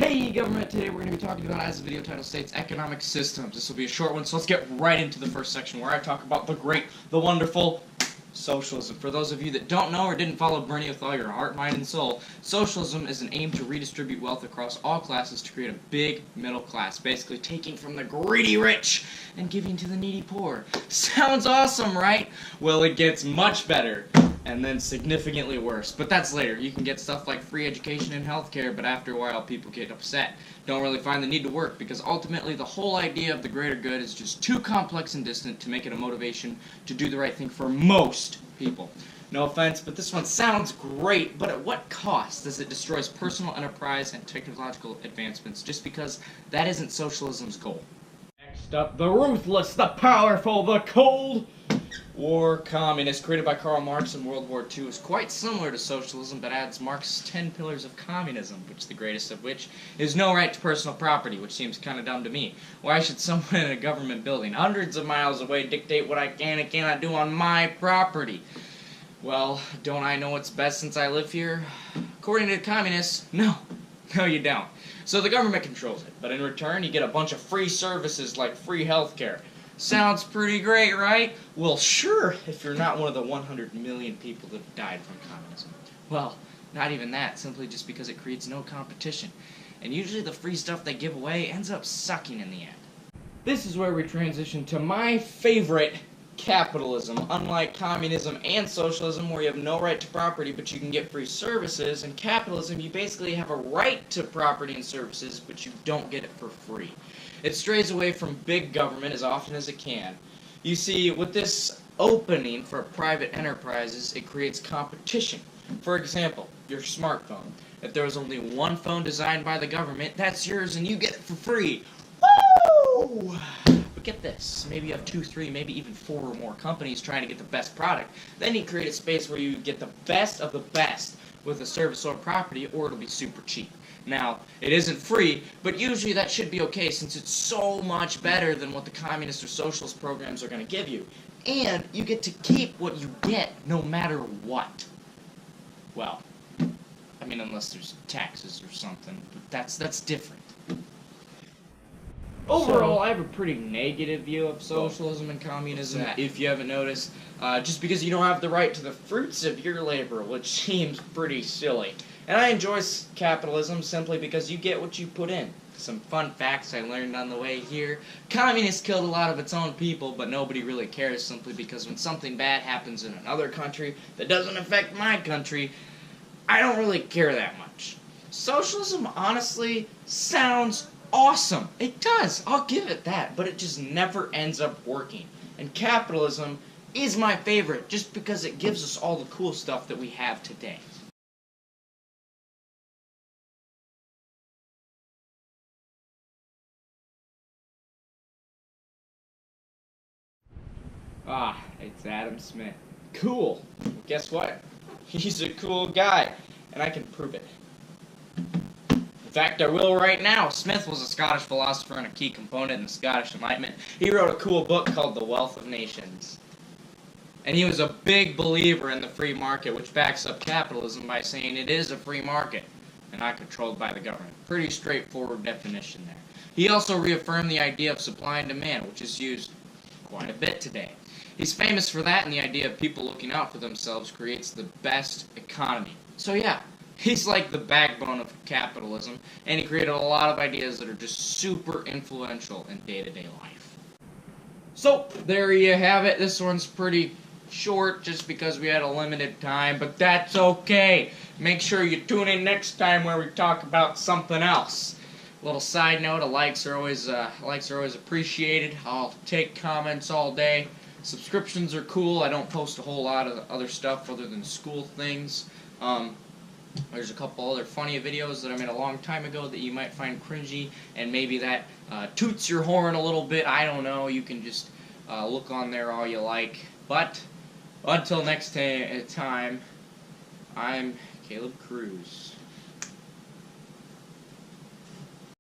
Hey government, today we're going to be talking about, as the video title states, economic systems. This will be a short one, so let's get right into the first section where I talk about the great, the wonderful socialism. For those of you that don't know or didn't follow Bernie with all your heart, mind, and soul, socialism is an aim to redistribute wealth across all classes to create a big middle class, basically taking from the greedy rich and giving to the needy poor. Sounds awesome, right? Well, it gets much better. And then significantly worse. But that's later. You can get stuff like free education and healthcare, but after a while people get upset. Don't really find the need to work, because ultimately the whole idea of the greater good is just too complex and distant to make it a motivation to do the right thing for most people. No offense, but this one sounds great, but at what cost? As it destroys personal enterprise and technological advancements, just because that isn't socialism's goal. Next up, the ruthless, the powerful, the Cold War communist, created by Karl Marx in World War II, is quite similar to socialism, but adds Marx's 10 pillars of communism, which the greatest of which is no right to personal property, which seems kind of dumb to me. Why should someone in a government building hundreds of miles away dictate what I can and cannot do on my property? Well, don't I know what's best since I live here? According to the communists, no. No, you don't. So the government controls it, but in return you get a bunch of free services like free healthcare. Sounds pretty great, right? Well, sure, if you're not one of the 100 million people that have died from communism. Well, not even that, simply just because it creates no competition. And usually the free stuff they give away ends up sucking in the end. This is where we transition to my favorite, capitalism. Unlike communism and socialism, where you have no right to property but you can get free services, in capitalism you basically have a right to property and services, but you don't get it for free. It strays away from big government as often as it can. You see, with this opening for private enterprises, it creates competition. For example, your smartphone. If there was only one phone designed by the government, that's yours and you get it for free. Woo! But get this, maybe you have 2, 3, maybe even 4 or more companies trying to get the best product. Then you create a space where you get the best of the best with a service or property, or it'll be super cheap. Now, it isn't free, but usually that should be okay since it's so much better than what the communist or socialist programs are going to give you. And you get to keep what you get no matter what. Well, I mean, unless there's taxes or something, but that's different. Overall, I have a pretty negative view of socialism and communism, if you haven't noticed, just because you don't have the right to the fruits of your labor, which seems pretty silly. And I enjoy capitalism simply because you get what you put in. Some fun facts I learned on the way here. Communists killed a lot of its own people, but nobody really cares, simply because when something bad happens in another country that doesn't affect my country, I don't really care that much. Socialism, honestly, sounds awesome. It does. I'll give it that, but it just never ends up working. And capitalism is my favorite just because it gives us all the cool stuff that we have today. Ah, it's Adam Smith. Cool. Guess what? He's a cool guy, and I can prove it. In fact, I will right now. Smith was a Scottish philosopher and a key component in the Scottish Enlightenment. He wrote a cool book called The Wealth of Nations. And he was a big believer in the free market, which backs up capitalism by saying it is a free market and not controlled by the government. Pretty straightforward definition there. He also reaffirmed the idea of supply and demand, which is used quite a bit today. He's famous for that, and the idea of people looking out for themselves creates the best economy. So yeah, he's like the backbone of capitalism, and he created a lot of ideas that are just super influential in day-to-day life. So, there you have it. This one's pretty short just because we had a limited time, but that's okay. Make sure you tune in next time where we talk about something else. Little side note, likes are always appreciated. I'll take comments all day. Subscriptions are cool. I don't post a whole lot of other stuff other than school things. There's a couple other funny videos that I made a long time ago that you might find cringy, and maybe that toots your horn a little bit. I don't know. You can just look on there all you like. But until next time, I'm Caleb Cruz.